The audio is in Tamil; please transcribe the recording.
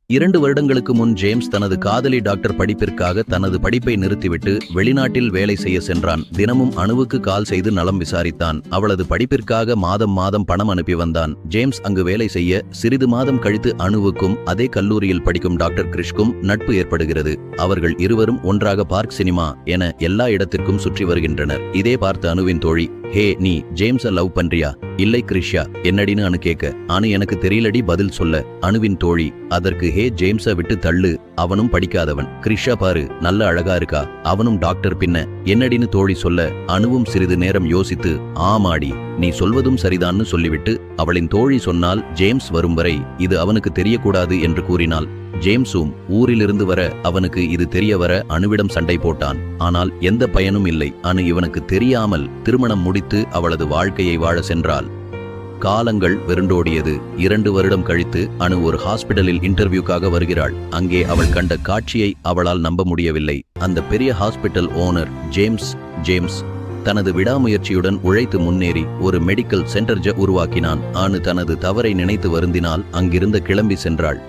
2 வருடங்களுக்கு முன் ஜேம்ஸ் தனது காதலி டாக்டர் படிப்பிற்காக தனது படிப்பை நிறுத்திவிட்டு வெளிநாட்டில் வேலை செய்ய சென்றான். தினமும் அணுவுக்கு கால் செய்து நலம் விசாரித்தான். அவளது படிப்பிற்காக மாதம் மாதம் பணம் அனுப்பி வந்தான். ஜேம்ஸ் அங்கு வேலை செய்ய சிறிது மாதம் கழித்து அணுவுக்கும் அதே கல்லூரியில் படிக்கும் டாக்டர் கிறிஷ்க்கும் நட்பு ஏற்படுகிறது. அவர்கள் இருவரும் ஒன்றாக பார்க் சினிமா என எல்லா இடத்திற்கும் சுற்றி வருகின்றனர். இதே பார்த்த அணுவின் தோழி, ஹே நீ ஜேம்ஸ லவ் பண்றியா? இல்லை கிறிஷ்யா, என்னடின்னு அணு கேட்க, அணு எனக்கு தெரியலடி பதில் சொல்ல. அணுவின் தோழி, அதற்கு ஹே ஜேம்ஸ விட்டு தள்ளு, அவனும் படிக்காதவன். கிறிஷ்யா பாரு நல்ல அழகா இருக்கா, அவனும் டாக்டர் பின்ன என்னடின்னு தோழி சொல்ல, அணுவும் சிறிது நேரம் யோசித்து ஆமாடி நீ சொல்வதும் சரிதான்னு சொல்லிவிட்டு அவளின் தோழி சொன்னால் ஜேம்ஸ் வரும் வரை இது அவனுக்கு தெரியக்கூடாது என்று கூறினாள். ஜேம்ஸும் ஊரிலிருந்து வர அவனுக்கு இது தெரிய வர அணுவிடம் சண்டை போட்டான். ஆனால் எந்த பயனும் இல்லை. அணு இவனுக்கு தெரியாமல் திருமணம் முடித்து அவளது வாழ்க்கையை வாழ சென்றாள். காலங்கள் வெருண்டோடியது. 2 வருடம் கழித்து அணு ஒரு ஹாஸ்பிடலில் இன்டர்வியூக்காக வருகிறாள். அங்கே அவள் கண்ட காட்சியை அவளால் நம்ப முடியவில்லை. அந்த பெரிய ஹாஸ்பிட்டல் ஓனர் ஜேம்ஸ் தனது விடாமுயற்சியுடன் உழைத்து முன்னேறி ஒரு மெடிக்கல் சென்டர் உருவாக்கினான். அணு தனது தவறை நினைத்து வருந்தினால் அங்கிருந்து கிளம்பி சென்றாள்.